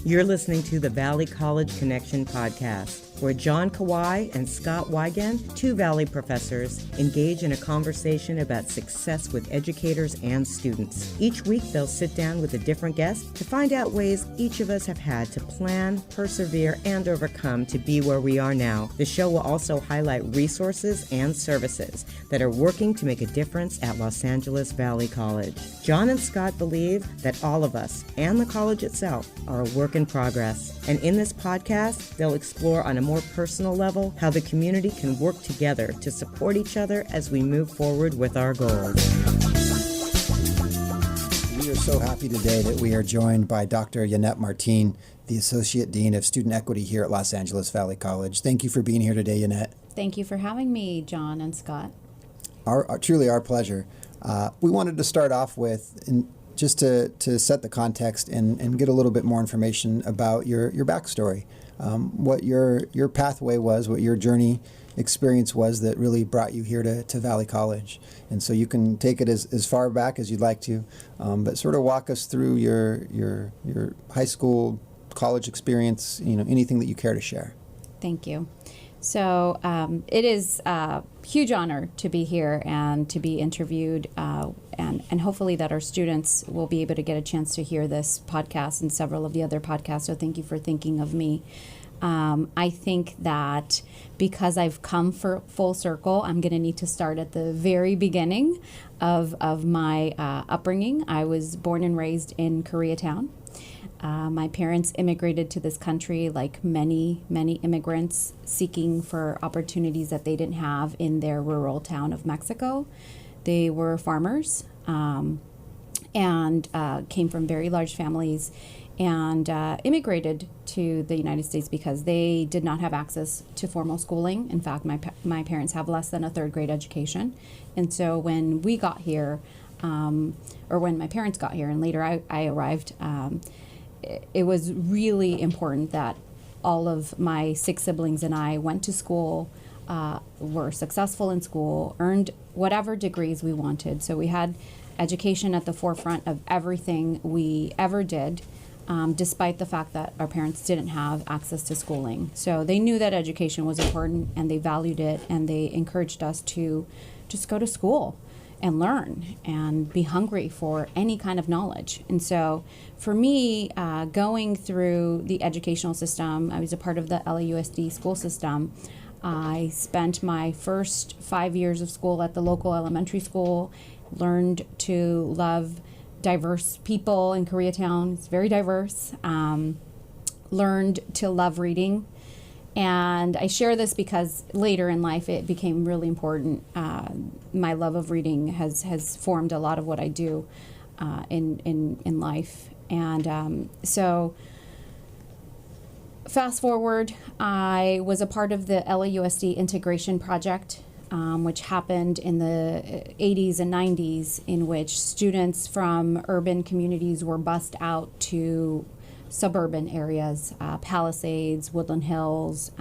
You're listening to the Valley College Connection podcast, where John Kawai and Scott Wigan, two Valley professors, engage in a conversation about success with educators and students. Each week, they'll sit down with a different guest to find out ways each of us have had to plan, persevere, and overcome to be where we are now. The show will also highlight resources and services that are working to make a difference at Los Angeles Valley College. John and Scott believe that all of us and the college itself are a work in progress. And in this podcast, they'll explore on a more personal level how the community can work together to support each other as we move forward with our goals. We are so happy today that we are joined by Dr. Llanet Martin, the Associate Dean of Student Equity here at Los Angeles Valley College. Thank you for being here today, Llanet. Thank you for having me, John and Scott. Truly our pleasure. We wanted to start off with, just to set the context and get a little bit more information about your backstory, what your pathway was, what your journey experience was that really brought you here to Valley College. And so you can take it as far back as you'd like to, but sort of walk us through your high school, college experience, anything that you care to share. Thank you. So it is a huge honor to be here and to be interviewed, and hopefully that our students will be able to get a chance to hear this podcast and several of the other podcasts. So thank you for thinking of me. I think that because I've come for full circle, I'm going to need to start at the very beginning of my upbringing. I was born and raised in Koreatown. My parents immigrated to this country like many, many immigrants seeking for opportunities that they didn't have in their rural town of Mexico. They were farmers and came from very large families and immigrated to the United States because they did not have access to formal schooling. In fact, my parents have less than a third grade education. And so when we got here, or when my parents got here and later I arrived, it was really important that all of my 6 siblings and I went to school, were successful in school, earned whatever degrees we wanted. So we had education at the forefront of everything we ever did, despite the fact that our parents didn't have access to schooling. So they knew that education was important and they valued it, and they encouraged us to just go to school and learn and be hungry for any kind of knowledge. And so for me, going through the educational system, I was a part of the LAUSD school system. I spent my first 5 years of school at the local elementary school, learned to love diverse people in Koreatown. It's very diverse. Learned to love reading. And I share this because later in life it became really important. My love of reading has formed a lot of what I do in life. And so fast forward, I was a part of the LAUSD integration project, which happened in the 80s and 90s, in which students from urban communities were bused out to suburban areas, Palisades, Woodland Hills,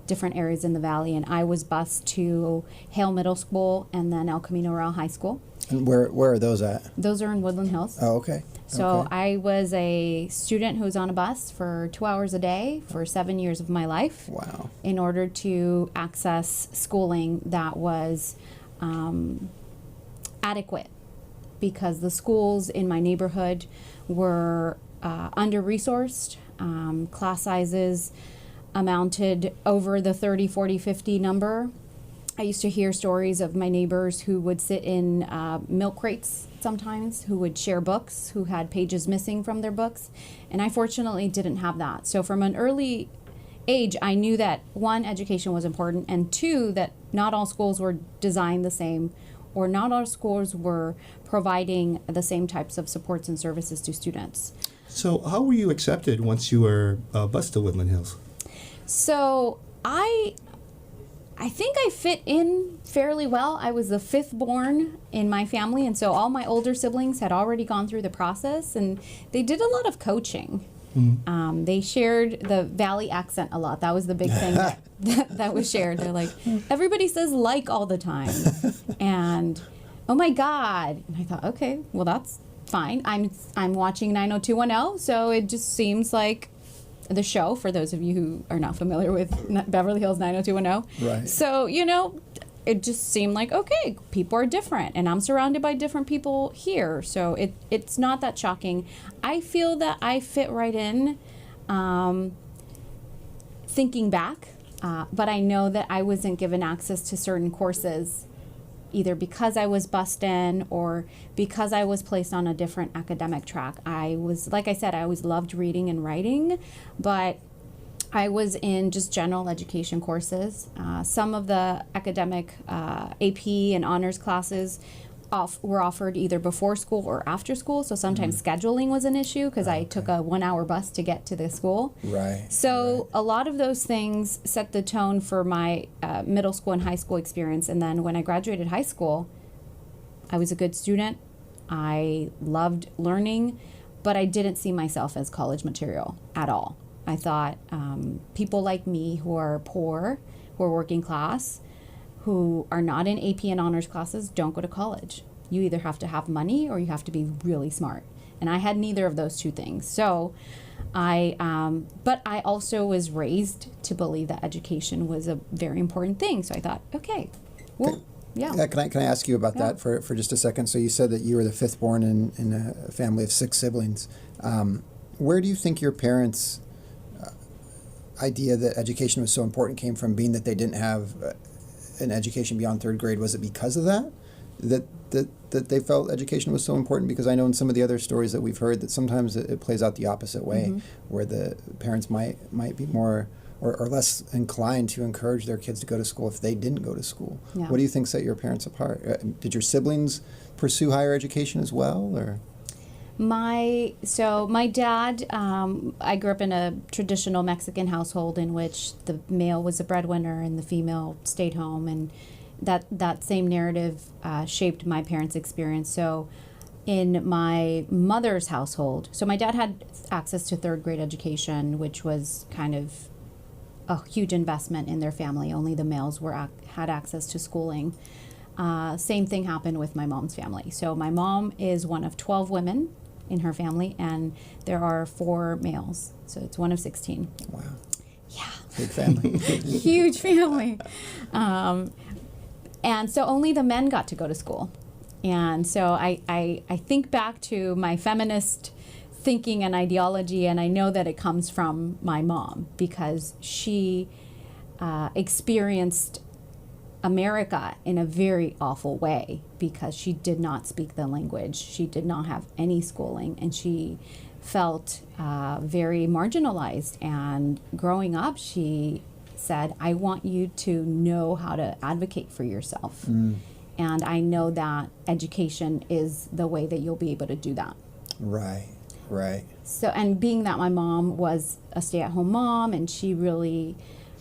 different areas in the valley. And I was bused to Hale Middle School and then El Camino Real High School. And where are those at? Those are in Woodland Hills. Oh, okay. So okay. I was a student who was on a bus for 2 hours a day for 7 years of my life. Wow. In order to access schooling that was adequate, because the schools in my neighborhood were under-resourced. Class sizes amounted over the 30, 40, 50 number. I used to hear stories of my neighbors who would sit in milk crates sometimes, who would share books, who had pages missing from their books. And I fortunately didn't have that. So from an early age, I knew that 1, education was important, and 2, that not all schools were designed the same, or not all schools were providing the same types of supports and services to students. So how were you accepted once you were bused to Woodland Hills? So I think I fit in fairly well. I was the 5th born in my family, and so all my older siblings had already gone through the process, and they did a lot of coaching. Mm-hmm. They shared the Valley accent a lot. That was the big thing that was shared. They're like, everybody says like all the time. And, oh my God. And I thought, okay, well, that's fine. I'm watching 90210, so it just seems like the show, for those of you who are not familiar with Beverly Hills 90210. Right. So, it just seemed like, okay, people are different, and I'm surrounded by different people here, so it's not that shocking. I feel that I fit right in, thinking back, but I know that I wasn't given access to certain courses either because I was bussed in or because I was placed on a different academic track. Like I said, I always loved reading and writing, but I was in just general education courses. Some of the academic AP and honors classes were offered either before school or after school, so sometimes scheduling was an issue because I took a 1-hour bus to get to the school. Right. So a lot of those things set the tone for my middle school and high school experience, and then when I graduated high school, I was a good student. I loved learning, but I didn't see myself as college material at all. I thought people like me who are poor, who are working class, who are not in AP and honors classes, don't go to college. You either have to have money or you have to be really smart. And I had neither of those two things. So but I also was raised to believe that education was a very important thing. So I thought, okay, well, yeah. Can I ask you about that for just a second? So you said that you were the fifth born in a family of 6 siblings. Where do you think your parents' idea that education was so important came from, being that they didn't have an education beyond 3rd grade? Was it because of that they felt education was so important? Because I know in some of the other stories that we've heard that sometimes it plays out the opposite way, where the parents might be more or less inclined to encourage their kids to go to school if they didn't go to school. Yeah. What do you think set your parents apart? Did your siblings pursue higher education as well, or? My dad, I grew up in a traditional Mexican household in which the male was the breadwinner and the female stayed home, and that same narrative shaped my parents' experience. So in my mother's household, so my dad had access to 3rd grade education, which was kind of a huge investment in their family. Only the males had access to schooling. Same thing happened with my mom's family. So my mom is one of 12 women in her family, and there are 4 males. So it's one of 16. Wow. Yeah. Big family. Huge family. And so only the men got to go to school. And so I think back to my feminist thinking and ideology, and I know that it comes from my mom because she experienced America in a very awful way because she did not speak the language. She did not have any schooling, and she felt very marginalized. And growing up, she said, I want you to know how to advocate for yourself. And I know that education is the way that you'll be able to do that. Right. So, and being that my mom was a stay-at-home mom, and she really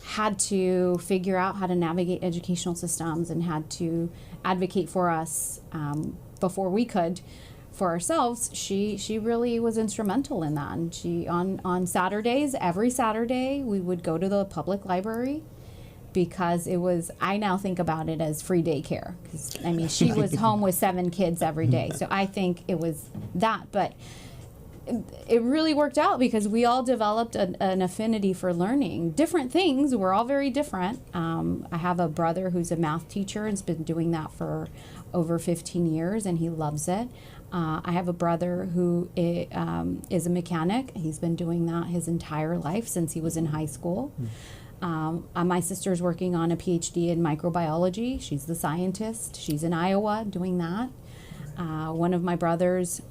had to figure out how to navigate educational systems and had to advocate for us before we could for ourselves, she really was instrumental in that. And she on Saturdays, every Saturday, we would go to the public library because it was, I now think about it as free daycare. 'Cause, I mean, she was home with 7 kids every day. So I think it was that. But it really worked out because we all developed an affinity for learning different things. We're all very different. I have a brother who's a math teacher and has been doing that for over 15 years, and he loves it. I have a brother who is a mechanic. He's been doing that his entire life since he was in high school. My sister's working on a PhD in microbiology. She's the scientist. She's in Iowa doing that. One of my brothers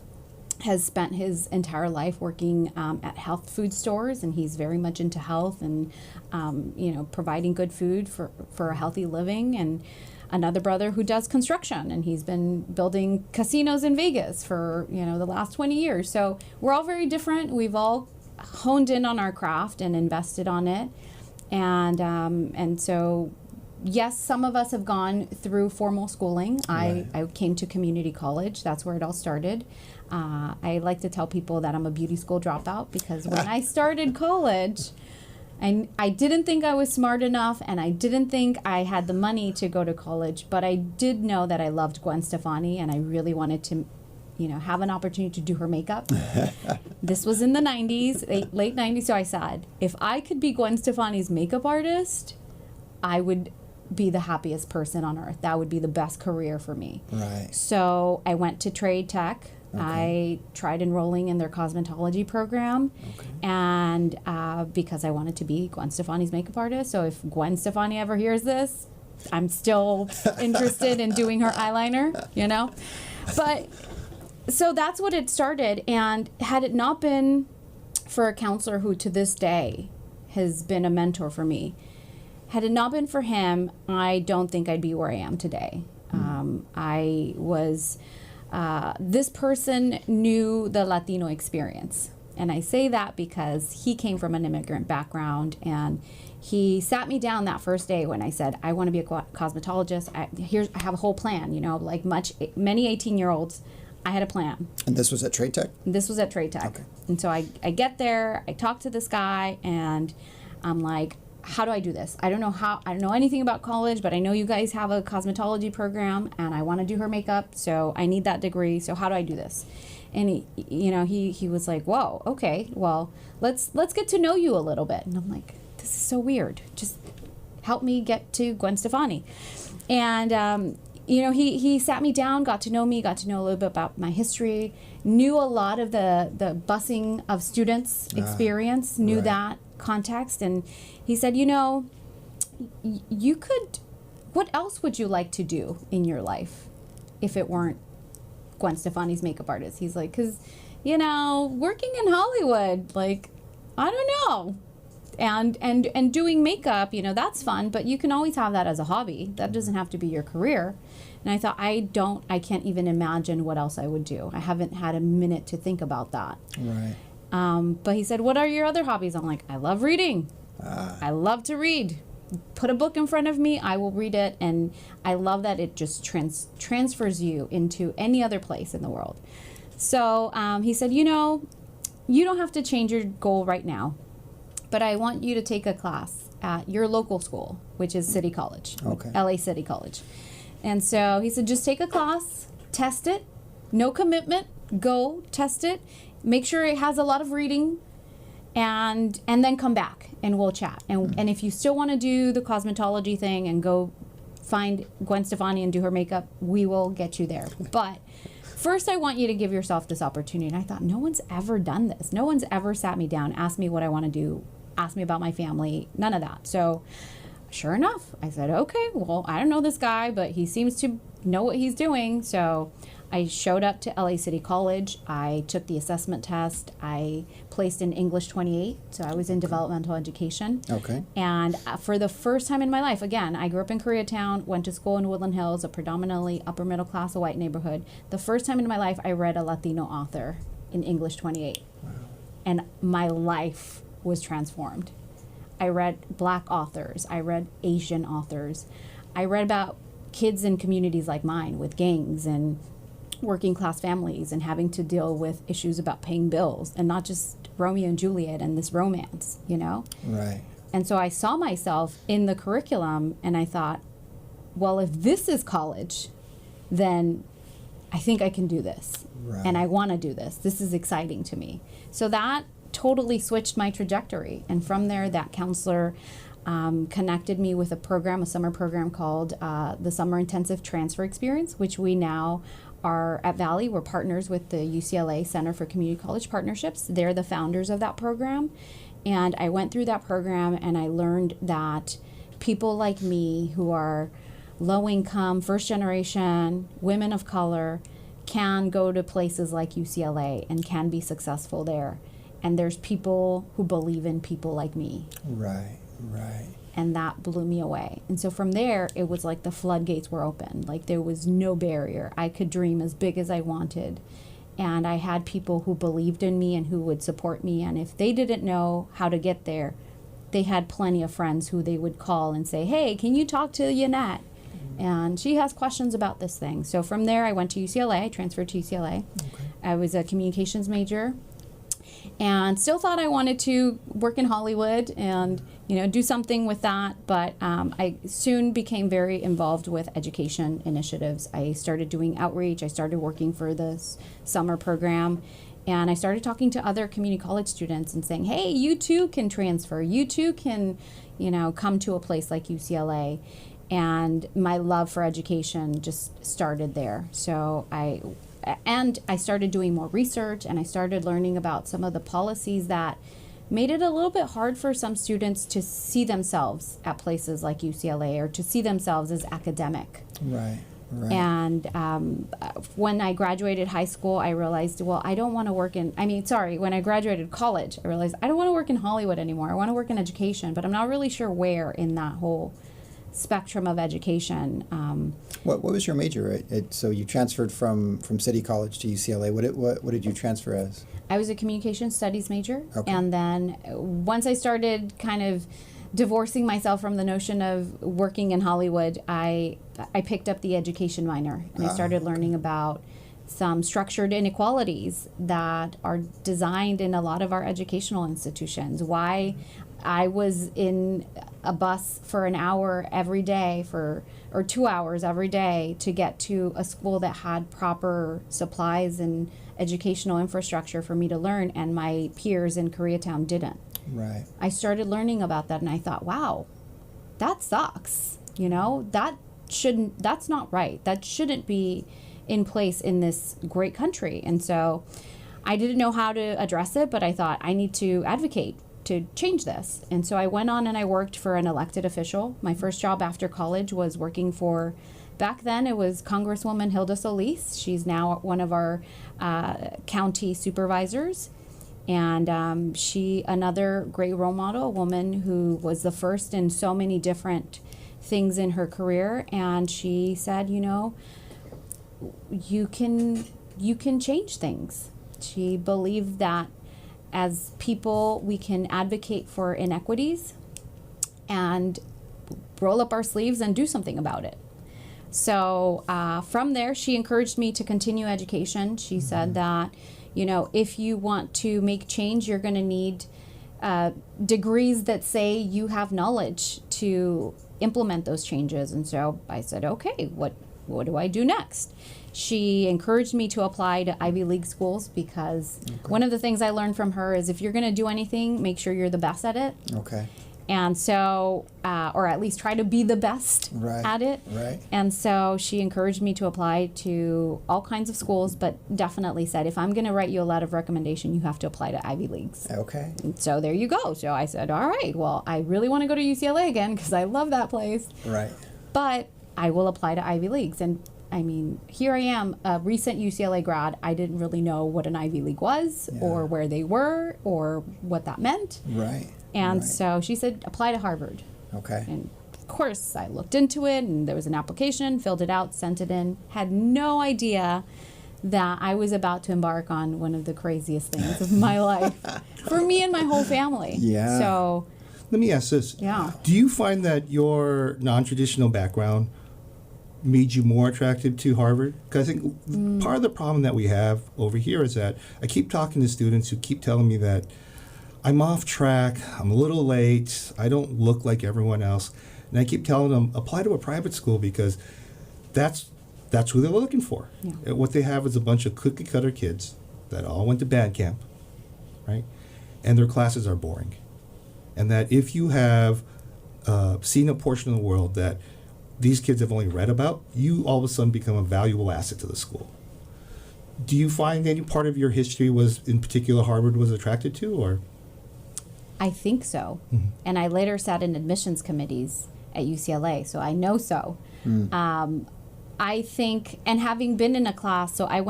has spent his entire life working at health food stores, and he's very much into health and providing good food for a healthy living. And another brother who does construction, and he's been building casinos in Vegas for the last 20 years. So we're all very different. We've all honed in on our craft and invested on it, and so yes, some of us have gone through formal schooling. Right. I came to community college. That's where it all started. I like to tell people that I'm a beauty school dropout because when I started college, I didn't think I was smart enough, and I didn't think I had the money to go to college, but I did know that I loved Gwen Stefani, and I really wanted to have an opportunity to do her makeup. This was in the 90s, late 90s. So I said, if I could be Gwen Stefani's makeup artist, I would be the happiest person on earth. That would be the best career for me. Right. So I went to Trade Tech. Okay. I tried enrolling in their cosmetology program, and because I wanted to be Gwen Stefani's makeup artist. So if Gwen Stefani ever hears this, I'm still interested in doing her eyeliner, But so that's what it started. And had it not been for a counselor who to this day has been a mentor for me, had it not been for him, I don't think I'd be where I am today. I was, this person knew the Latino experience. And I say that because he came from an immigrant background, and he sat me down that first day when I said, I want to be a cosmetologist. I have a whole plan, like many 18-year-olds, I had a plan. And this was at Trade Tech? This was at Trade Tech. Okay. And so I get there, I talk to this guy, and I'm like, how do I do this? I don't know anything about college, but I know you guys have a cosmetology program, and I want to do her makeup, so I need that degree. So how do I do this? And he was like, whoa, okay, well, let's get to know you a little bit. And I'm like, this is so weird. Just help me get to Gwen Stefani. And he sat me down, got to know me, got to know a little bit about my history, knew a lot of the busing of students experience, knew that context. And he said, you could, what else would you like to do in your life if it weren't Gwen Stefani's makeup artist? He's like, because, working in Hollywood, like, I don't know. And doing makeup, that's fun, but you can always have that as a hobby. That doesn't have to be your career. And I thought, I can't even imagine what else I would do. I haven't had a minute to think about that. Right. But he said, what are your other hobbies? I'm like, I love reading. I love to read. Put a book in front of me, I will read it. And I love that it just transfers you into any other place in the world. So he said, you don't have to change your goal right now, but I want you to take a class at your local school, which is City College, LA City College. And so he said, just take a class, test it, no commitment, go test it, make sure it has a lot of reading, and then come back and we'll chat. And if you still want to do the cosmetology thing and go find Gwen Stefani and do her makeup, we will get you there. But first, I want you to give yourself this opportunity. And I thought, no one's ever done this. No one's ever sat me down, asked me what I want to do, asked me about my family, none of that. So sure enough, I said, okay, well, I don't know this guy, but he seems to know what he's doing. So I showed up to LA City College. I took the assessment test. I placed in English 28, so I was in developmental education. Okay. And for the first time in my life, again, I grew up in Koreatown, went to school in Woodland Hills, a predominantly upper middle class, a white neighborhood. The first time in my life, I read a Latino author in English 28. Wow. And my life was transformed. I read Black authors. I read Asian authors. I read about kids in communities like mine with gangs and working class families and having to deal with issues about paying bills and not just Romeo and Juliet and this romance, Right. And so I saw myself in the curriculum and I thought, well, if this is college, then I think I can do this. Right. And I want to do this. This is exciting to me. So that totally switched my trajectory. And from there, that counselor connected me with a summer program called the Summer Intensive Transfer Experience, which we now are at Valley. We're partners with the UCLA Center for Community College Partnerships. They're the founders of that program. And I went through that program and I learned that people like me who are low income, first generation, women of color can go to places like UCLA and can be successful there. And there's people who believe in people like me. Right, right. And that blew me away. And so from there, it was like the floodgates were open. Like there was no barrier. I could dream as big as I wanted. And I had people who believed in me and who would support me. And if they didn't know how to get there, they had plenty of friends who they would call and say, hey, can you talk to Llanet? And she has questions about this thing. So from there, I went to UCLA. I transferred to UCLA. Okay. I was a communications major. and still thought I wanted to work in Hollywood and do something with that. But I soon became very involved with education initiatives. I started doing outreach. I started working for this summer program, and I started talking to other community college students and saying, hey, you too can transfer. You too can come to a place like UCLA. And my love for education just started there. So I started doing more research, and I started learning about some of the policies that made it a little bit hard for some students to see themselves at places like UCLA or to see themselves as academic. Right. And when I graduated high school, I realized, well, I don't want to work when I graduated college, I realized I don't want to work in Hollywood anymore. I want to work in education, but I'm not really sure where in that whole spectrum of education. What was your major? So you transferred from City College to UCLA. What did you transfer as? I was a communication studies major. Okay. And then once I started kind of divorcing myself from the notion of working in Hollywood, I picked up the education minor, and I started learning about some structured inequalities that are designed in a lot of our educational institutions. Why I was in a bus for an hour every day or 2 hours every day to get to a school that had proper supplies and educational infrastructure for me to learn, and my peers in Koreatown didn't. Right. I started learning about that, and I thought, wow, that sucks. That's not right. That shouldn't be in place in this great country. And so I didn't know how to address it, but I thought I need to advocate to change this. And so I went on and I worked for an elected official. My first job after college was working for, back then it was Congresswoman Hilda Solis. She's now one of our county supervisors. And she, another great role model, a woman who was the first in so many different things in her career. And she said, you can change things. She believed that as people, we can advocate for inequities and roll up our sleeves and do something about it. So from there, she encouraged me to continue education. She said that, if you want to make change, you're going to need degrees that say you have knowledge to implement those changes. And so I said, okay, what do I do next? She encouraged me to apply to Ivy League schools because one of the things I learned from her is if you're going to do anything, make sure you're the best at it. Okay. And so, or at least try to be the best at it. Right. And so she encouraged me to apply to all kinds of schools, but definitely said, if I'm going to write you a letter of recommendation, you have to apply to Ivy Leagues. Okay. And so there you go. So I said, all right, well, I really want to go to UCLA again because I love that place. Right. But I will apply to Ivy Leagues. And I mean, here I am, a recent UCLA grad. I didn't really know what an Ivy League was or where they were or what that meant. Right. And so she said, apply to Harvard. Okay. And of course, I looked into it, and there was an application, filled it out, sent it in, had no idea that I was about to embark on one of the craziest things of my life for me and my whole family. Yeah. So Let me ask this. Yeah. Do you find that your non-traditional background made you more attractive to Harvard? Because I think part of the problem that we have over here is that I keep talking to students who keep telling me that I'm off track, I'm a little late, I don't look like everyone else. And I keep telling them, apply to a private school because that's who they're looking for. Yeah. What they have is a bunch of cookie-cutter kids that all went to band camp, right? And their classes are boring. And that if you have seen a portion of the world that these kids have only read about, you all of a sudden become a valuable asset to the school. Do you find any part of your history was, in particular, Harvard was attracted to, or? I think so. Mm-hmm. And I later sat in admissions committees at UCLA, so I know so. I think, and having been in a class, so I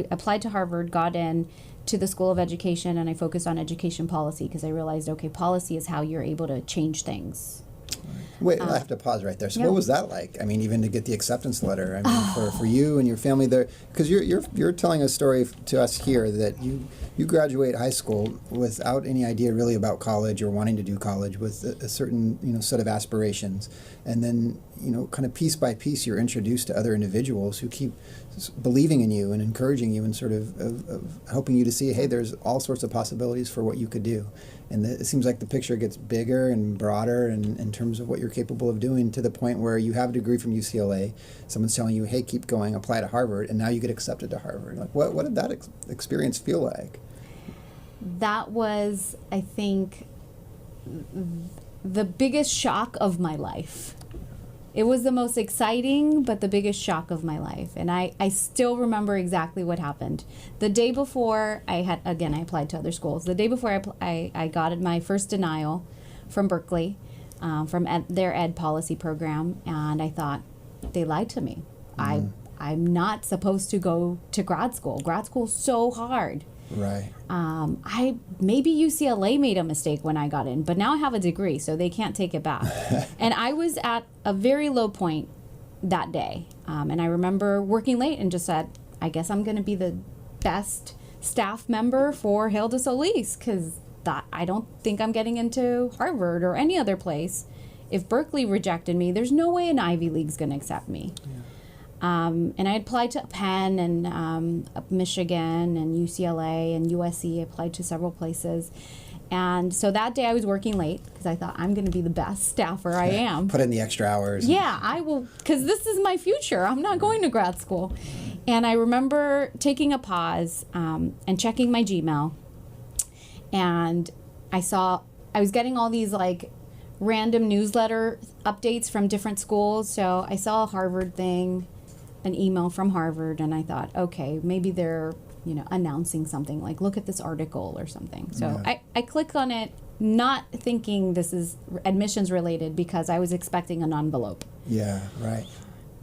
applied to Harvard, got in to the School of Education, and I focused on education policy because I realized, okay, policy is how you're able to change things. Wait, I have to pause right there. So yeah. what was that like? I mean, even to get the acceptance letter, I mean, for you and your family there, because you're telling a story to us here that you graduate high school without any idea really about college or wanting to do college with a certain set of aspirations, and then kind of piece by piece, you're introduced to other individuals who keep believing in you and encouraging you and sort of helping you to see, hey, there's all sorts of possibilities for what you could do. And it seems like the picture gets bigger and broader in terms of what you're capable of doing, to the point where you have a degree from UCLA, someone's telling you, hey, keep going, apply to Harvard, and now you get accepted to Harvard. Like, what did that experience feel like? That was, I think, the biggest shock of my life. It was the most exciting, but the biggest shock of my life. And I still remember exactly what happened. The day before I applied to other schools. The day before I got my first denial from Berkeley, from their ed policy program. And I thought, they lied to me. I'm not supposed to go to grad school. Grad school's so hard. Right. Maybe UCLA made a mistake when I got in, but now I have a degree, so they can't take it back. And I was at a very low point that day. And I remember working late and just said, I guess I'm going to be the best staff member for Hail de Solis, because I don't think I'm getting into Harvard or any other place. If Berkeley rejected me, there's no way an Ivy League's going to accept me. Yeah. And I applied to Penn and Michigan and UCLA and USC. I applied to several places. And so that day I was working late because I thought, I'm going to be the best staffer I am. Put in the extra hours. Yeah, I will, because this is my future. I'm not going to grad school. And I remember taking a pause and checking my Gmail. And I was getting all these like random newsletter updates from different schools. So I saw a Harvard thing, an email from Harvard, and I thought, okay, maybe they're announcing something, like look at this article or something. So yeah. I click on it, not thinking this is admissions related, because I was expecting an envelope. Yeah, right.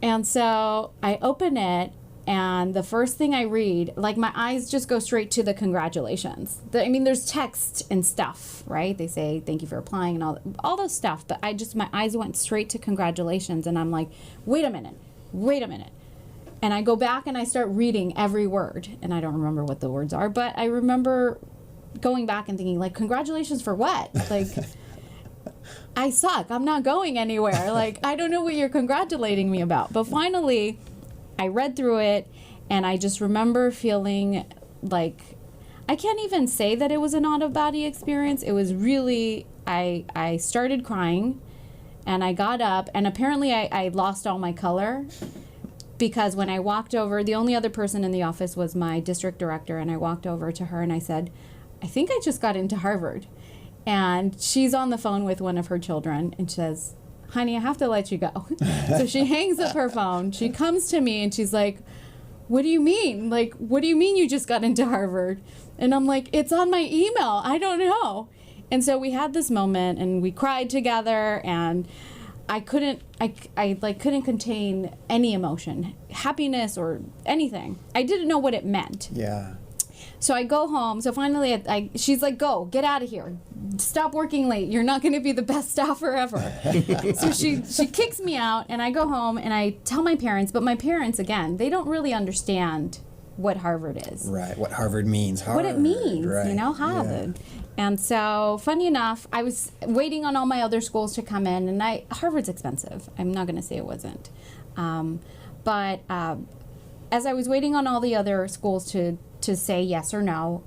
And so I open it, and the first thing I read, like my eyes just go straight to the congratulations. There's text and stuff, right? They say thank you for applying and all those stuff, but my eyes went straight to congratulations, and I'm like, wait a minute. And I go back and I start reading every word, and I don't remember what the words are, but I remember going back and thinking, like, congratulations for what? Like, I suck. I'm not going anywhere. Like, I don't know what you're congratulating me about. But finally, I read through it, and I just remember feeling like, I can't even say that it was an out-of-body experience. It was really, I started crying, and I got up, and apparently I lost all my color. Because when I walked over, the only other person in the office was my district director, and I walked over to her and I said, I think I just got into Harvard. And she's on the phone with one of her children, and she says, honey, I have to let you go. So she hangs up her phone. She comes to me and she's like, what do you mean? Like, what do you mean you just got into Harvard? And I'm like, it's on my email. I don't know. And so we had this moment, and we cried together, and I couldn't contain any emotion, happiness or anything. I didn't know what it meant. Yeah. So I go home. So finally, she's like, go, get out of here. Stop working late. You're not going to be the best staffer ever. So she kicks me out, and I go home, and I tell my parents. But my parents, again, they don't really understand what Harvard is. Right, what Harvard means. What it means, right. Harvard. Yeah. And so, funny enough, I was waiting on all my other schools to come in, and Harvard's expensive. I'm not going to say it wasn't. But as I was waiting on all the other schools to say yes or no,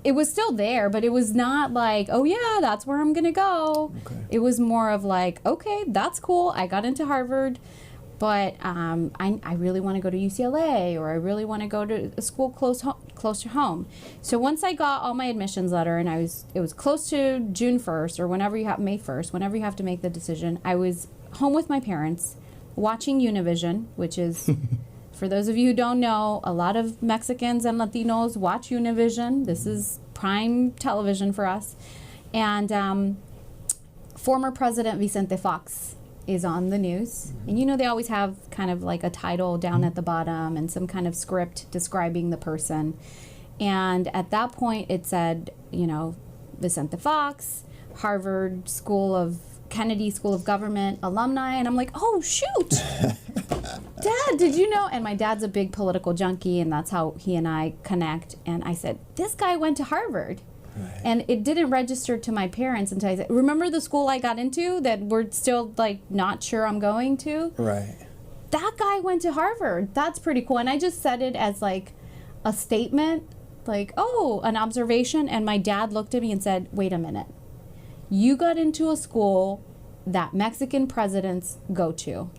it was still there, but it was not like, oh yeah, that's where I'm going to go. Okay. It was more of like, okay, that's cool. I got into Harvard. But I really want to go to UCLA, or I really want to go to a school close to home. So once I got all my admissions letter, and it was close to June 1st, or May 1st, whenever you have to make the decision, I was home with my parents watching Univision, which is, for those of you who don't know, a lot of Mexicans and Latinos watch Univision. This is prime television for us. And former President Vicente Fox is on the news. And they always have kind of like a title down at the bottom and some kind of script describing the person. And at that point it said, Vicente Fox, Harvard Kennedy School of Government alumni. And I'm like, oh, shoot. Dad, did you know? And my dad's a big political junkie, and that's how he and I connect. And I said, this guy went to Harvard. Right. And it didn't register to my parents until I said, remember the school I got into that we're still like not sure I'm going to? Right. That guy went to Harvard. That's pretty cool. And I just said it as like a statement, like, oh, an observation. And my dad looked at me and said, wait a minute. You got into a school that Mexican presidents go to.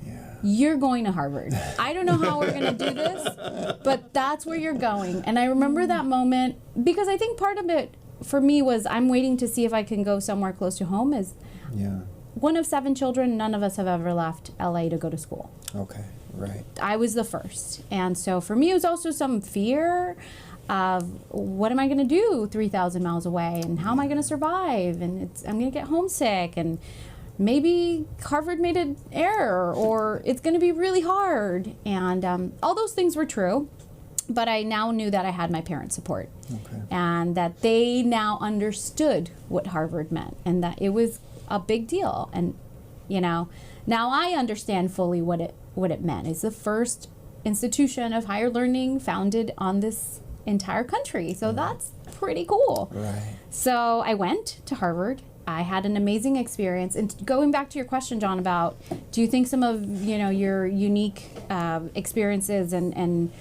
Yeah. You're going to Harvard. I don't know how we're going to do this, but that's where you're going. And I remember that moment because I think part of it for me was I'm waiting to see if I can go somewhere close to home. Is Yeah. one of 7 children, none of us have ever left LA to go to school. Okay. Right. I was the first. And so for me, it was also some fear of what am I going to do 3,000 miles away and how am I going to survive? And I'm going to get homesick and maybe Harvard made an error or it's going to be really hard. And all those things were true. But I now knew that I had my parents' support. Okay. And that they now understood what Harvard meant and that it was a big deal. And, you know, now I understand fully what it meant. It's the first institution of higher learning founded on this entire country. So that's pretty cool. Right. So I went to Harvard. I had an amazing experience. And going back to your question, John, about do you think some of, you know, your unique experiences and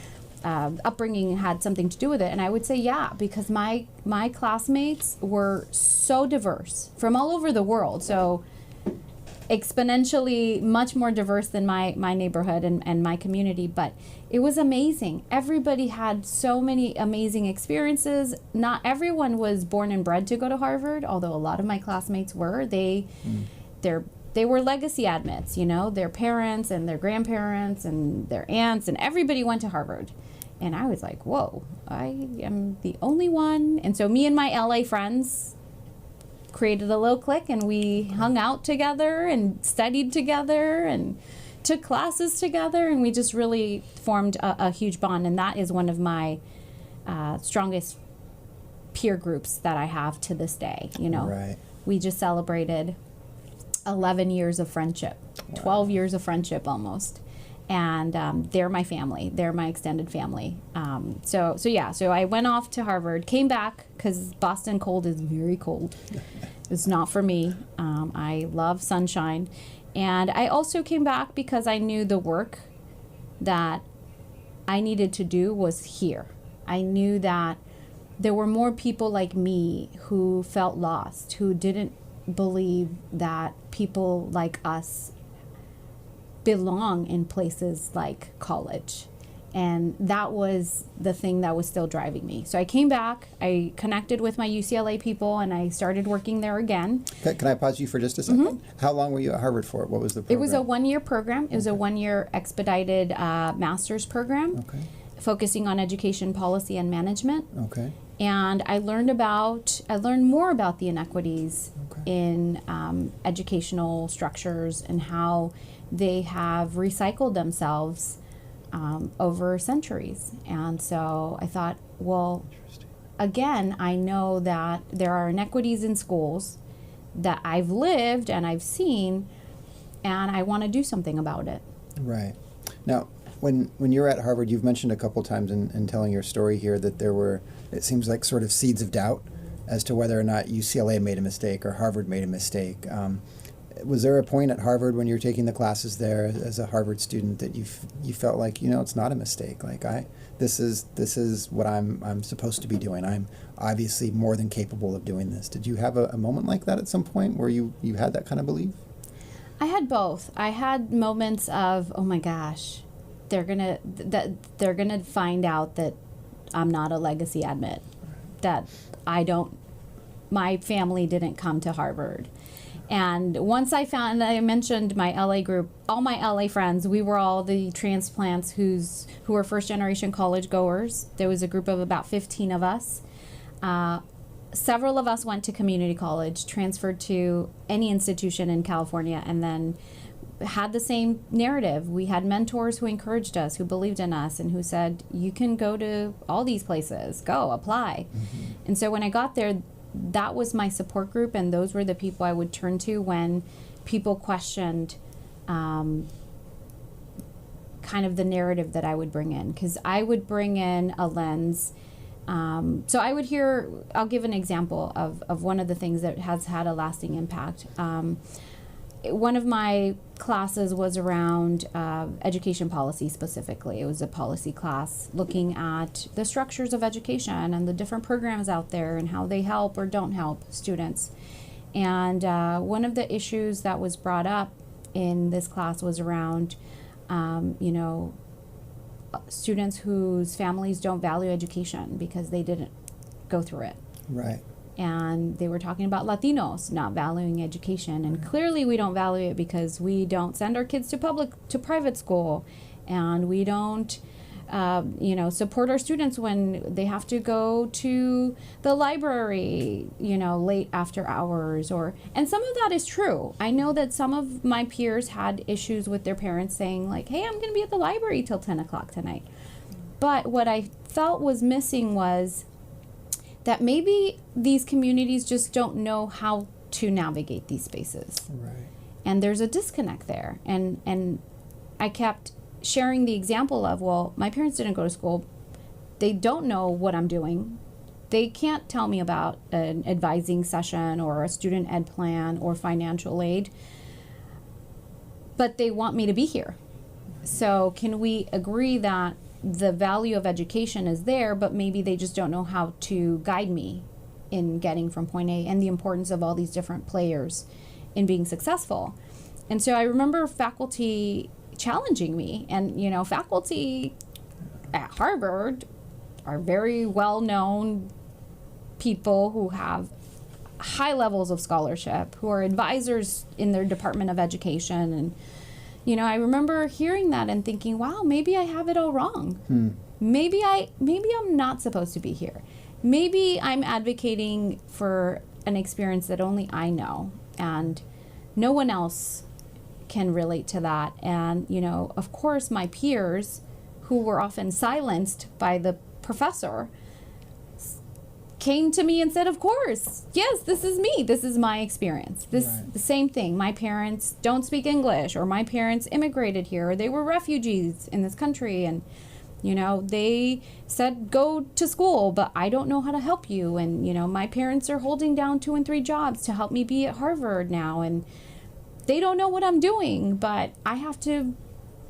upbringing had something to do with it? And I would say yeah, because my classmates were so diverse from all over the world. So exponentially much more diverse than my neighborhood and my community, but it was amazing. Everybody had so many amazing experiences. Not everyone was born and bred to go to Harvard, although a lot of my classmates were. They were legacy admits, you know, their parents and their grandparents and their aunts and everybody went to Harvard. And I was like, whoa, I am the only one. And so me and my LA friends created a little clique and we hung out together and studied together and took classes together, and we just really formed a huge bond. And that is one of my strongest peer groups that I have to this day. You know, Right. we just celebrated 11 years of friendship, 12 years of friendship almost. And they're my family. They're my extended family. So I went off to Harvard, came back because Boston cold is very cold. It's not for me. I love sunshine. And I also came back because I knew the work that I needed to do was here. I knew that there were more people like me who felt lost, who didn't believe that people like us belong in places like college. And that was the thing that was still driving me. So I came back, I connected with my UCLA people, and I started working there again. Can I pause you for just a second? How long were you at Harvard for? What was the program? It was a 1-year program. It was a 1-year expedited master's program, Okay. focusing on education policy and management. Okay. And I learned more about the inequities in educational structures and how they have recycled themselves over centuries. And so I thought, well, again, I know that there are inequities in schools that I've lived and I've seen, and I want to do something about it. Right. Now, when you were at Harvard, you've mentioned a couple times in telling your story here that there were, it seems like, sort of seeds of doubt as to whether or not UCLA made a mistake or Harvard made a mistake. Was there a point at Harvard when you were taking the classes there as a Harvard student that you felt like, you know, it's not a mistake? Like this is what I'm supposed to be doing. I'm obviously more than capable of doing this. Did you have a moment like that at some point where you had that kind of belief? I had both. I had moments of, oh my gosh, they're gonna find out that I'm not a legacy admit, that my family didn't come to Harvard. And once I mentioned my LA group, all my LA friends, we were all the transplants who were first generation college goers. There was a group of about 15 of us. Several of us went to community college, transferred to any institution in California, and then had the same narrative. We had mentors who encouraged us, who believed in us, and who said, you can go to all these places, go, apply. Mm-hmm. And so when I got there, that was my support group, and those were the people I would turn to when people questioned kind of the narrative that I would bring in. Because I would bring in a lens So I'll give an example of one of the things that has had a lasting impact. One of my classes was around education policy specifically. It was a policy class looking at the structures of education and the different programs out there and how they help or don't help students. And one of the issues that was brought up in this class was around, students whose families don't value education because they didn't go through it. Right. And they were talking about Latinos not valuing education, and clearly we don't value it because we don't send our kids to private school, and we don't support our students when they have to go to the library, late after hours, and some of that is true. I know that some of my peers had issues with their parents saying like, hey, I'm going to be at the library till 10 o'clock tonight. But what I felt was missing was that maybe these communities just don't know how to navigate these spaces. Right. And there's a disconnect there. And I kept sharing the example of, well, my parents didn't go to school. They don't know what I'm doing. They can't tell me about an advising session or a student ed plan or financial aid, but they want me to be here. So can we agree that the value of education is there, but maybe they just don't know how to guide me in getting from point A, and the importance of all these different players in being successful. And so I remember faculty challenging me, and faculty at Harvard are very well-known people who have high levels of scholarship, who are advisors in their Department of Education. And I remember hearing that and thinking, wow, maybe I have it all wrong. Maybe I'm not supposed to be here. Maybe I'm advocating for an experience that only I know, and no one else can relate to that. And, of course, my peers, who were often silenced by the professor, came to me and said, of course, yes, this is me. This is my experience. Right. The same thing. My parents don't speak English, or my parents immigrated here, or they were refugees in this country. And, they said, go to school, but I don't know how to help you. And, my parents are holding down 2 and 3 jobs to help me be at Harvard now. And they don't know what I'm doing, but I have to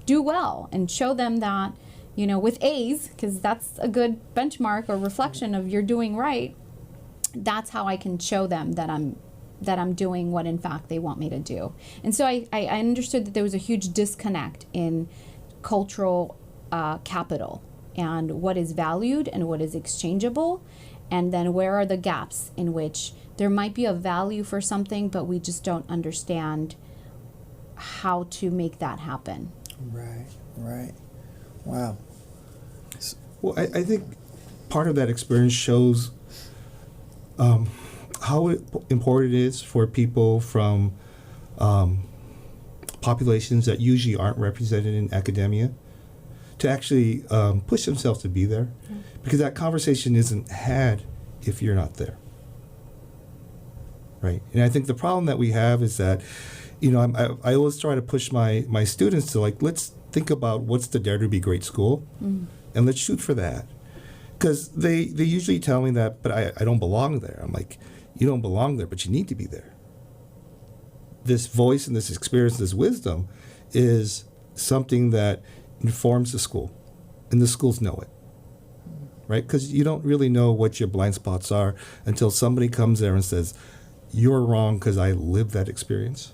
do well and show them that, with A's, because that's a good benchmark or reflection of you're doing right. That's how I can show them that I'm doing what in fact they want me to do. And so I understood that there was a huge disconnect in cultural capital and what is valued and what is exchangeable, and then where are the gaps in which there might be a value for something, but we just don't understand how to make that happen. Right. Wow. Well, I think part of that experience shows how important it is for people from populations that usually aren't represented in academia to actually push themselves to be there, because that conversation isn't had if you're not there. Right. And I think the problem that we have is that, I always try to push my students to let's think about what's the Dare to Be Great school, and let's shoot for that. Because they usually tell me that, but I don't belong there. I'm like, you don't belong there, but you need to be there. This voice and this experience, this wisdom is something that informs the school, and the schools know it. Right? Because you don't really know what your blind spots are until somebody comes there and says, you're wrong because I lived that experience.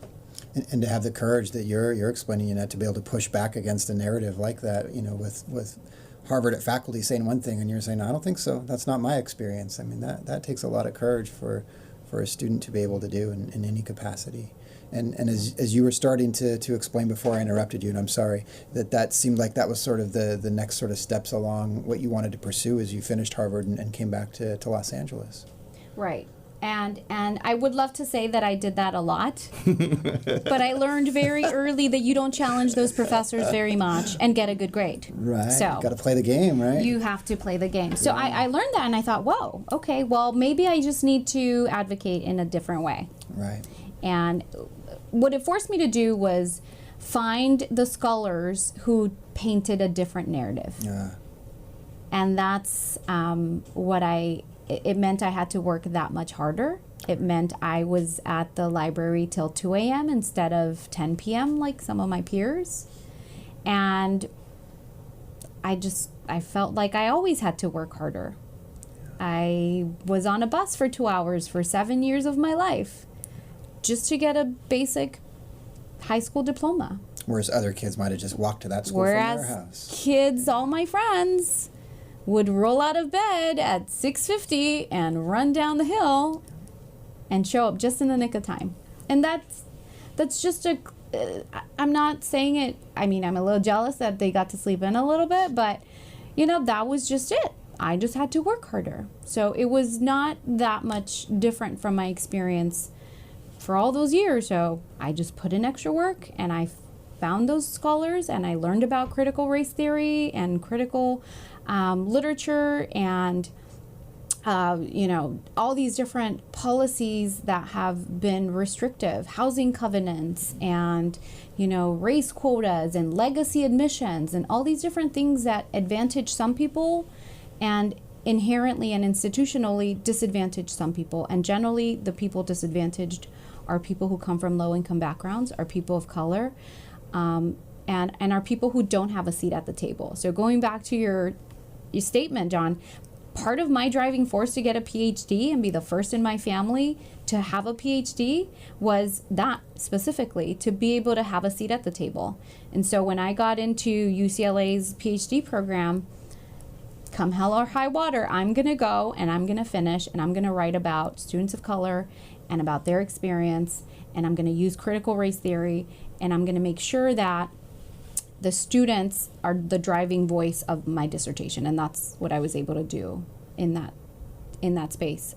And to have the courage that you're explaining, to be able to push back against a narrative like that, with Harvard at faculty saying one thing and you're saying, no, I don't think so. That's not my experience. I mean, that takes a lot of courage for a student to be able to do in any capacity. And as you were starting to explain before I interrupted you, and I'm sorry, that seemed like that was sort of the next sort of steps along what you wanted to pursue as you finished Harvard and came back to Los Angeles. Right. And I would love to say that I did that a lot, but I learned very early that you don't challenge those professors very much and get a good grade. Right. So you got to play the game, right? You have to play the game. So I learned that, and I thought, whoa, okay, well, maybe I just need to advocate in a different way. Right. And what it forced me to do was find the scholars who painted a different narrative. Yeah. And that's it meant I had to work that much harder. It meant I was at the library till 2 a.m. instead of 10 p.m. like some of my peers. And I felt like I always had to work harder. I was on a bus for 2 hours for 7 years of my life just to get a basic high school diploma. Whereas other kids might have just walked to that school from their house. Kids, all my friends, would roll out of bed at 6:50 and run down the hill and show up just in the nick of time. And that's just I'm not saying it, I mean, I'm a little jealous that they got to sleep in a little bit, but, that was just it. I just had to work harder. So it was not that much different from my experience for all those years. So I just put in extra work, and I found those scholars, and I learned about critical race theory and critical literature and all these different policies that have been restrictive, housing covenants and, race quotas and legacy admissions and all these different things that advantage some people and inherently and institutionally disadvantage some people. And generally the people disadvantaged are people who come from low-income backgrounds, are people of color, and are people who don't have a seat at the table. So going back to your statement, John, part of my driving force to get a PhD and be the first in my family to have a PhD was that specifically, to be able to have a seat at the table. And so when I got into UCLA's PhD program, come hell or high water, I'm going to go and I'm going to finish and I'm going to write about students of color and about their experience, and I'm going to use critical race theory, and I'm going to make sure that the students are the driving voice of my dissertation. And that's what I was able to do in that space.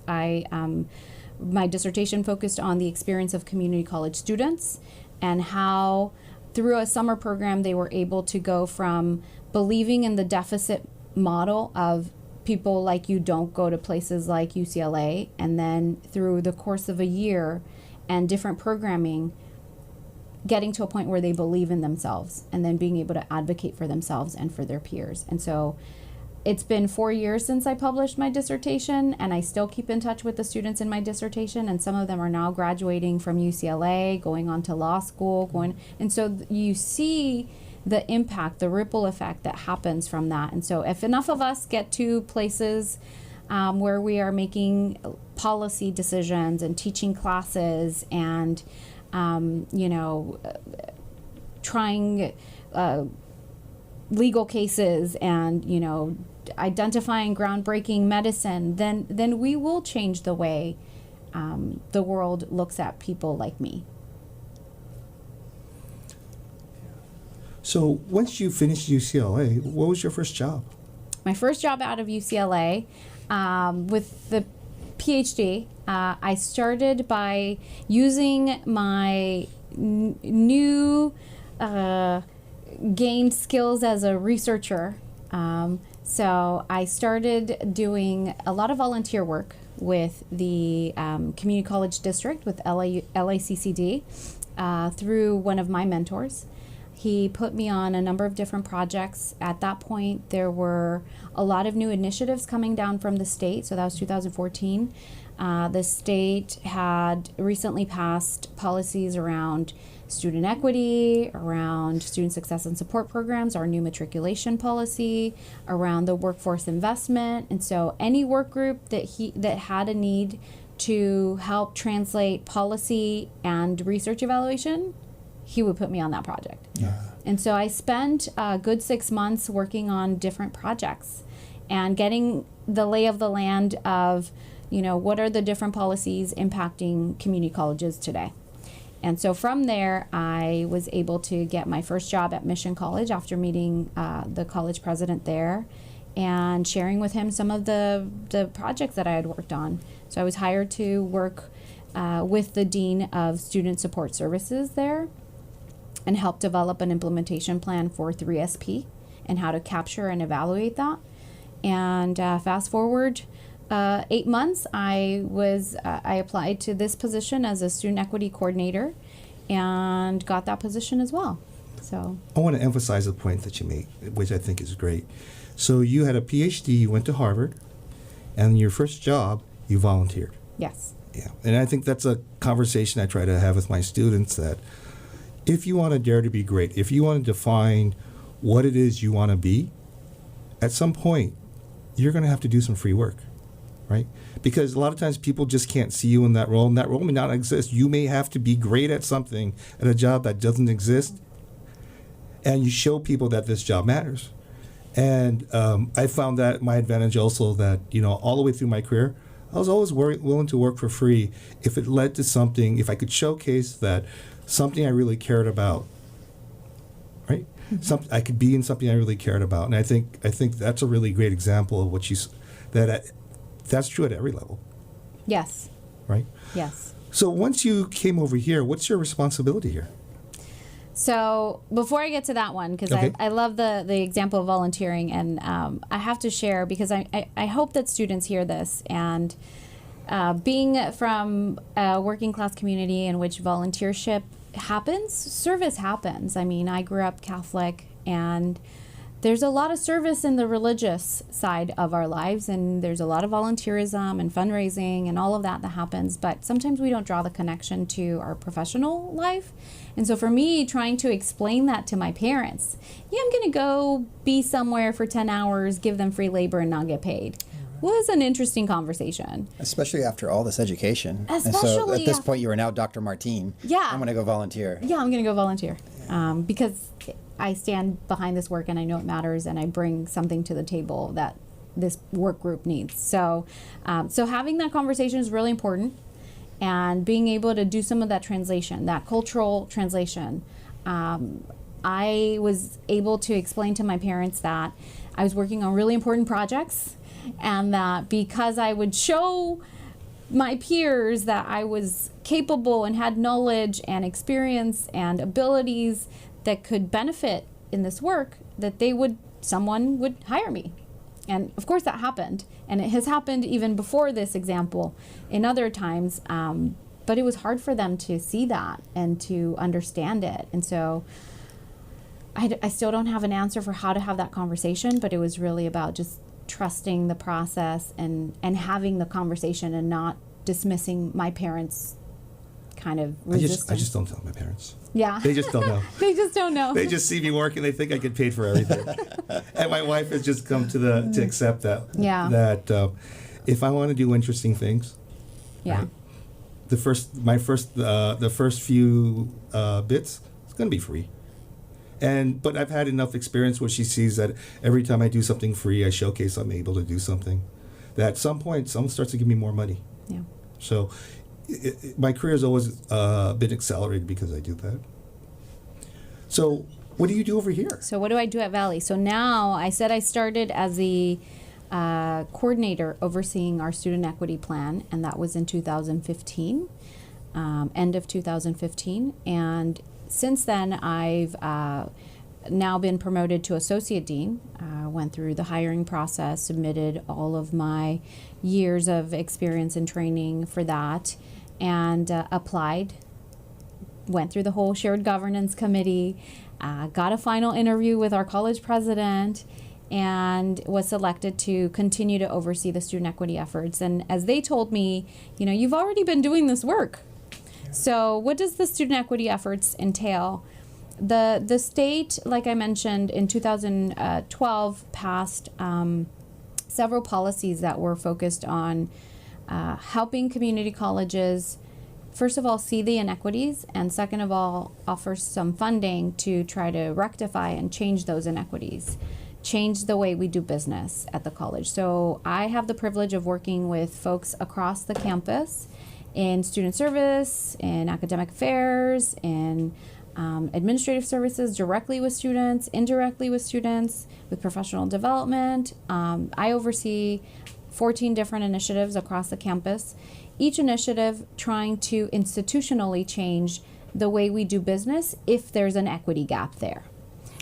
My dissertation focused on the experience of community college students and how through a summer program they were able to go from believing in the deficit model of people like you don't go to places like UCLA, and then through the course of a year and different programming, getting to a point where they believe in themselves and then being able to advocate for themselves and for their peers. And so it's been 4 years since I published my dissertation, and I still keep in touch with the students in my dissertation, and some of them are now graduating from UCLA, going on to law school, and so you see the impact, the ripple effect that happens from that. And so if enough of us get to places where we are making policy decisions and teaching classes and trying legal cases and, identifying groundbreaking medicine, then we will change the way the world looks at people like me. So once you finished UCLA, what was your first job? My first job out of UCLA with the PhD, I started by using my new gained skills as a researcher. So I started doing a lot of volunteer work with the community college district with LACCD through one of my mentors. He put me on a number of different projects. At that point, there were a lot of new initiatives coming down from the state. So that was 2014. The state had recently passed policies around student equity, around student success and support programs, our new matriculation policy, around the workforce investment. And so any work group that had a need to help translate policy and research evaluation, he would put me on that project. Yeah. And so I spent a good 6 months working on different projects and getting the lay of the land of, what are the different policies impacting community colleges today. And so from there, I was able to get my first job at Mission College after meeting the college president there and sharing with him some of the projects that I had worked on. So I was hired to work with the Dean of Student Support Services there and help develop an implementation plan for 3SP and how to capture and evaluate that. And fast forward 8 months, I applied to this position as a student equity coordinator and got that position as well. So I want to emphasize the point that you made, which I think is great. So you had a PhD, you went to Harvard, and your first job, you volunteered. yes. Yeah, and I think that's a conversation I try to have with my students, that if you want to dare to be great, if you want to define what it is you want to be, at some point, you're going to have to do some free work, right? Because a lot of times people just can't see you in that role, and that role may not exist. You may have to be great at something, at a job that doesn't exist, and you show people that this job matters. And I found that my advantage also, that, all the way through my career, I was always willing to work for free if it led to something, if I could showcase that something I really cared about, right? Mm-hmm. I could be in something I really cared about. And I think that's a really great example of what that's true at every level. Yes. Right? Yes. So once you came over here, what's your responsibility here? So before I get to that one, because Okay. I love the example of volunteering, and I have to share, because I hope that students hear this, and being from a working class community in which volunteership happens, service happens. I mean, I grew up Catholic, and there's a lot of service in the religious side of our lives, and there's a lot of volunteerism and fundraising and all of that happens, but sometimes we don't draw the connection to our professional life. And so for me, trying to explain that to my parents, I'm going to go be somewhere for 10 hours, give them free labor and not get paid, was an interesting conversation. Especially after all this education. And so Especially at this point, you are now Dr. Martin. Yeah. I'm going to go volunteer. Yeah, I'm going to go volunteer because I stand behind this work and I know it matters, and I bring something to the table that this work group needs. So, so having that conversation is really important, and being able to do some of that translation, that cultural translation. I was able to explain to my parents that I was working on really important projects, and that because I would show my peers that I was capable and had knowledge and experience and abilities that could benefit in this work, that someone would hire me. And of course that happened, and it has happened even before this example in other times, but it was hard for them to see that and to understand it. And so I still don't have an answer for how to have that conversation, but it was really about just trusting the process and having the conversation and not dismissing my parents' kind of resistance. I just don't tell my parents. Yeah. They just don't know. They just don't know. They just see me work and they think I get paid for everything. And my wife has just come to accept that. Yeah. That if I want to do interesting things, Yeah. right, the first few bits, it's going to be free. But I've had enough experience where she sees that every time I do something free, I showcase I'm able to do something, that at some point someone starts to give me more money. Yeah. So my career has always been accelerated because I do that. So what do you do over here? So what do I do at Valley? So now I said I started as the coordinator overseeing our student equity plan, and that was in 2015, end of 2015. And since then, I've now been promoted to associate dean. Went through the hiring process, submitted all of my years of experience and training for that, and applied. Went through the whole shared governance committee, got a final interview with our college president, and was selected to continue to oversee the student equity efforts. And as they told me, you've already been doing this work. So what does the student equity efforts entail? The state, like I mentioned, in 2012 passed several policies that were focused on helping community colleges, first of all, see the inequities, and second of all, offer some funding to try to rectify and change those inequities, change the way we do business at the college. So I have the privilege of working with folks across the campus in student service, in academic affairs, in administrative services, directly with students, indirectly with students, with professional development. I oversee 14 different initiatives across the campus, each initiative trying to institutionally change the way we do business if there's an equity gap there.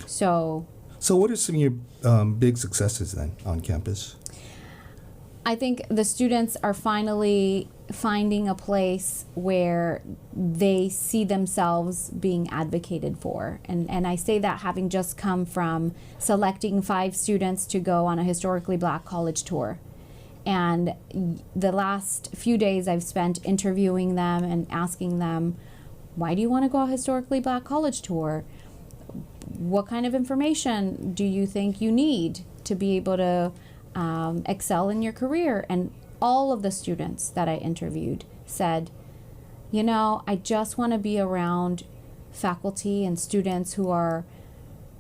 So what are some of your big successes then on campus? I think the students are finally finding a place where they see themselves being advocated for. And I say that having just come from selecting 5 students to go on a historically black college tour. And the last few days I've spent interviewing them and asking them, why do you want to go on a historically black college tour? What kind of information do you think you need to be able to excel in your career? And all of the students that I interviewed said, you know, I just want to be around faculty and students who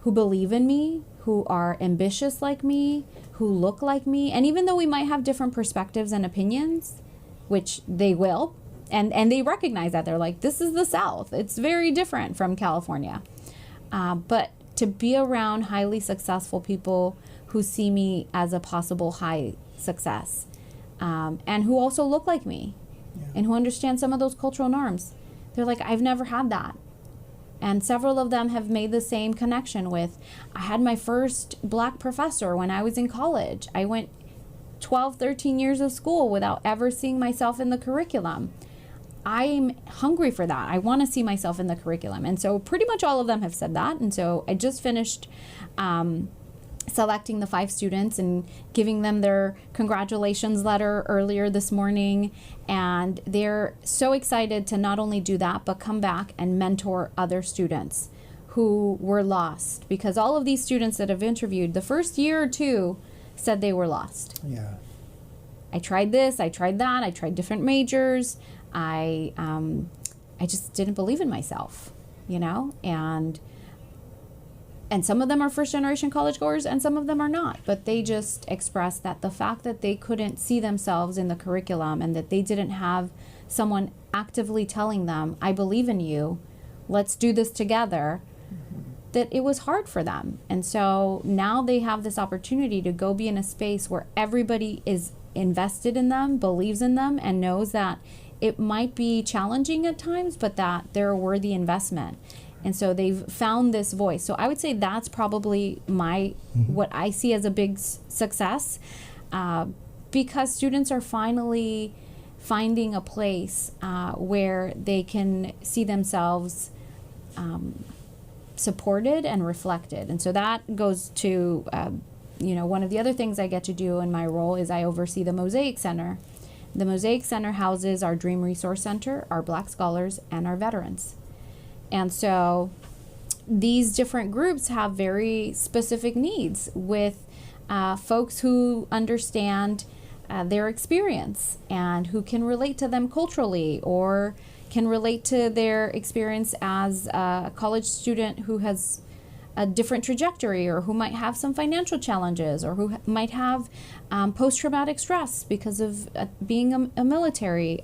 believe in me, who are ambitious like me, who look like me. And even though we might have different perspectives and opinions, which they will, and they recognize that, they're like, this is the South. It's very different from California. But to be around highly successful people who see me as a possible high success, and who also look like me, and who understand some of those cultural norms. They're like, I've never had that. And several of them have made the same connection with, I had my first black professor when I was in college. I went 12, 13 years of school without ever seeing myself in the curriculum. I'm hungry for that. I want to see myself in the curriculum. And so pretty much all of them have said that. And so I just finished selecting the 5 students and giving them their congratulations letter earlier this morning. And they're so excited to not only do that, but come back and mentor other students who were lost. Because all of these students that I've interviewed, the first year or 2 said they were lost. Yeah. I tried this, I tried that, I tried different majors. I just didn't believe in myself, you know, and some of them are first generation college goers and some of them are not, but they just expressed that the fact that they couldn't see themselves in the curriculum and that they didn't have someone actively telling them, I believe in you, let's do this together, that it was hard for them. And so now they have this opportunity to go be in a space where everybody is invested in them, believes in them, and knows that it might be challenging at times, but that they're a worthy investment. And so they've found this voice. So I would say that's probably what I see as a big success, because students are finally finding a place where they can see themselves supported and reflected. And so that goes to, one of the other things I get to do in my role is I oversee the Mosaic Center. The Mosaic Center houses our Dream Resource Center, our Black Scholars, and our veterans. And so these different groups have very specific needs with folks who understand their experience and who can relate to them culturally or can relate to their experience as a college student who has a different trajectory or who might have some financial challenges or who might have post-traumatic stress because of being a military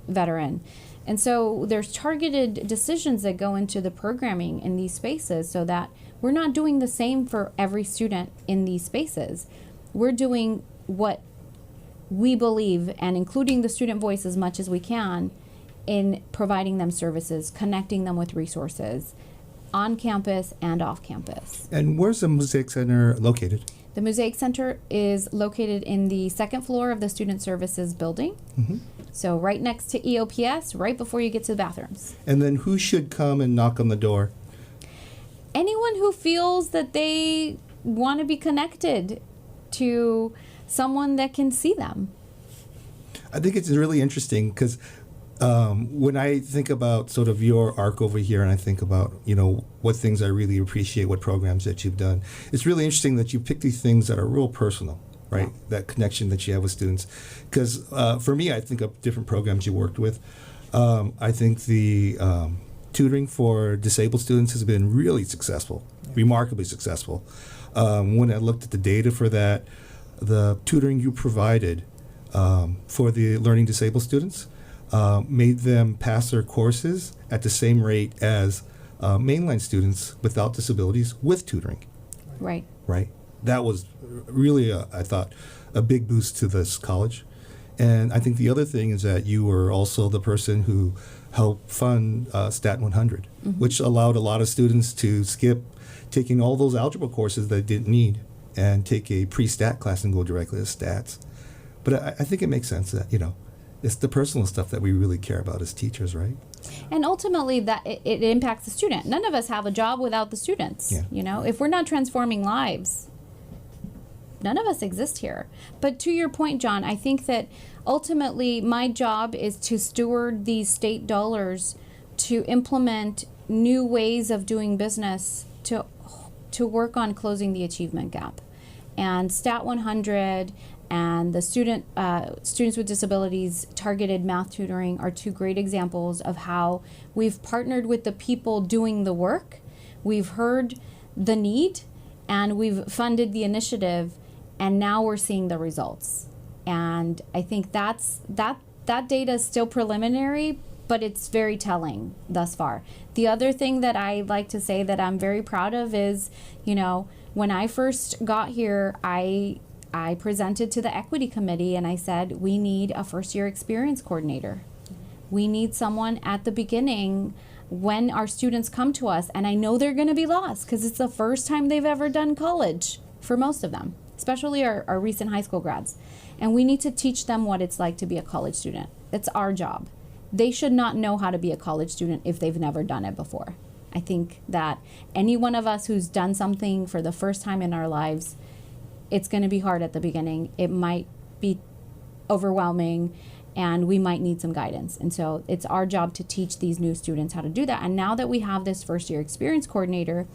veteran. And so there's targeted decisions that go into the programming in these spaces so that we're not doing the same for every student in these spaces. We're doing what we believe and including the student voice as much as we can in providing them services, connecting them with resources on campus and off campus. And where's the Mosaic Center located? The Mosaic Center is located in the 2nd floor of the Student Services building. Mm-hmm. So right next to EOPS, right before you get to the bathrooms. And then who should come and knock on the door? Anyone who feels that they want to be connected to someone that can see them. I think it's really interesting because when I think about sort of your arc over here and I think about, what things I really appreciate, what programs that you've done, it's really interesting that you pick these things that are real personal, right? Yeah. That connection that you have with students. Because for me, I think of different programs you worked with. I think the tutoring for disabled students has been really successful, remarkably successful. When I looked at the data for that, the tutoring you provided for the learning disabled students made them pass their courses at the same rate as mainline students without disabilities with tutoring. Right. Right. That was really, I thought, a big boost to this college. And I think the other thing is that you were also the person who helped fund Stat 100, mm-hmm. which allowed a lot of students to skip taking all those algebra courses they didn't need and take a pre-stat class and go directly to stats. But I think it makes sense that, it's the personal stuff that we really care about as teachers, right? And ultimately, that it impacts the student. None of us have a job without the students. Yeah. If we're not transforming lives, none of us exist here. But to your point, John, I think that ultimately my job is to steward these state dollars to implement new ways of doing business to work on closing the achievement gap. And Stat 100 and the Students with Disabilities Targeted Math Tutoring are two great examples of how we've partnered with the people doing the work, we've heard the need, and we've funded the initiative, and now we're seeing the results. And I think that data is still preliminary, but it's very telling thus far. The other thing that I like to say that I'm very proud of is, when I first got here, I presented to the equity committee and I said, we need a first-year experience coordinator. We need someone at the beginning when our students come to us, and I know they're going to be lost because it's the first time they've ever done college for most of them, especially our recent high school grads. And we need to teach them what it's like to be a college student. It's our job. They should not know how to be a college student if they've never done it before. I think that any one of us who's done something for the first time in our lives, it's going to be hard at the beginning. It might be overwhelming, and we might need some guidance. And so it's our job to teach these new students how to do that. And now that we have this first-year experience coordinator,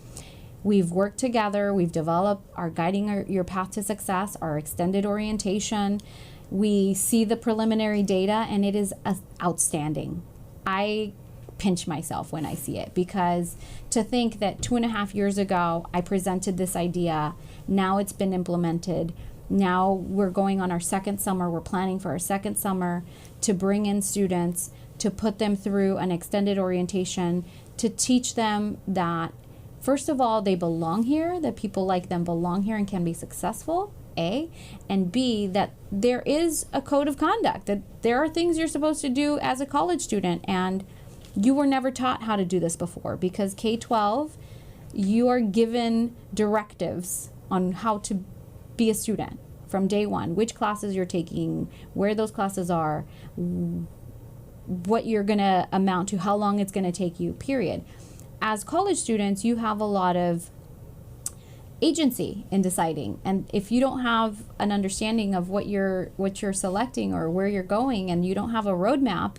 we've worked together, we've developed our Guiding Your Path to Success, our extended orientation. We see the preliminary data, and it is outstanding. I pinch myself when I see it, because to think that 2.5 years ago I presented this idea, now it's been implemented, now we're going on our second summer, we're planning for our second summer to bring in students, to put them through an extended orientation, to teach them that first of all they belong here, that people like them belong here and can be successful, A, and B, that there is a code of conduct, that there are things you're supposed to do as a college student, and you were never taught how to do this before, because K-12, you are given directives on how to be a student from day one, which classes you're taking, where those classes are, what you're going to amount to, how long it's going to take you, period. As college students, you have a lot of agency in deciding, and if you don't have an understanding of what you're selecting or where you're going, and you don't have a roadmap,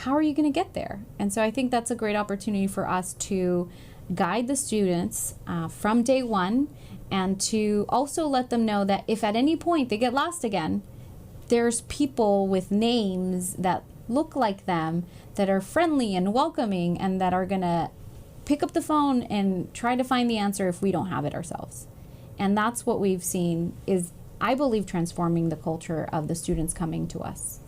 how are you going to get there? And so I think that's a great opportunity for us to guide the students from day one, and to also let them know that if at any point they get lost again, there's people with names that look like them, that are friendly and welcoming, and that are going to pick up the phone and try to find the answer if we don't have it ourselves. And that's what we've seen is, I believe, transforming the culture of the students coming to us.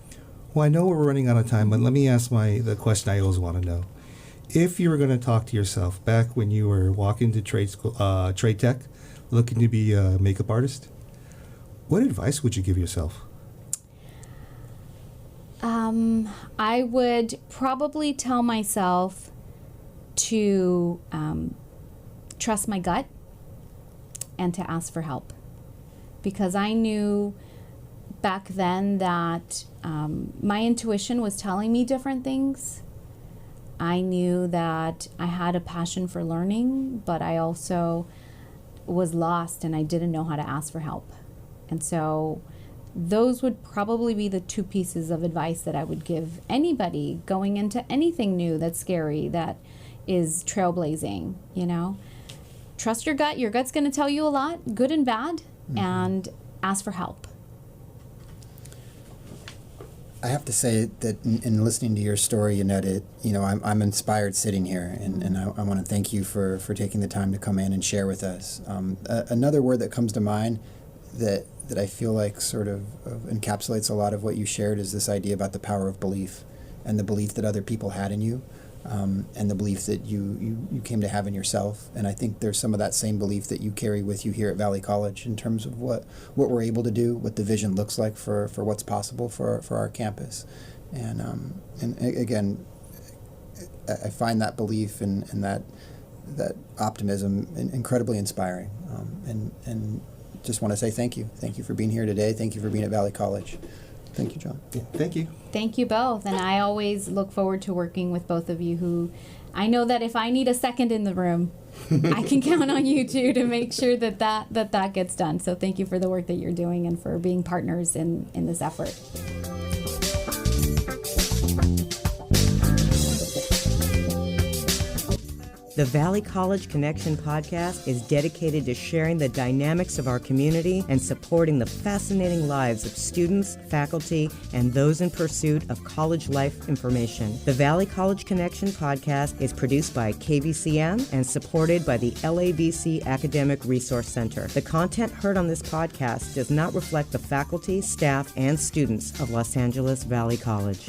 Well, I know we're running out of time, but let me ask the question I always want to know. If you were going to talk to yourself back when you were walking to trade school, trade tech, looking to be a makeup artist, what advice would you give yourself? I would probably tell myself to trust my gut and to ask for help, because I knew back then that my intuition was telling me different things. I knew that I had a passion for learning, but I also was lost and I didn't know how to ask for help. And so those would probably be the two pieces of advice that I would give anybody going into anything new that's scary, that is trailblazing. Trust your gut. Your gut's going to tell you a lot, good and bad, and ask for help. I have to say that in listening to your story, Llanet, I'm inspired sitting here, and I want to thank you for taking the time to come in and share with us. Another word that comes to mind that I feel like sort of encapsulates a lot of what you shared is this idea about the power of belief, and the belief that other people had in you, and the belief that you came to have in yourself. And I think there's some of that same belief that you carry with you here at Valley College in terms of what we're able to do, what the vision looks like for what's possible for our campus. And again, I find that belief and that optimism incredibly inspiring. And just want to say thank you. Thank you for being here today. Thank you for being at Valley College. Thank you, John. Yeah, thank you. Thank you both. And I always look forward to working with both of you who I know that if I need a second in the room, I can count on you two to make sure that gets done. So thank you for the work that you're doing and for being partners in this effort. The Valley College Connection podcast is dedicated to sharing the dynamics of our community and supporting the fascinating lives of students, faculty, and those in pursuit of college life information. The Valley College Connection podcast is produced by KVCM and supported by the LAVC Academic Resource Center. The content heard on this podcast does not reflect the faculty, staff, and students of Los Angeles Valley College.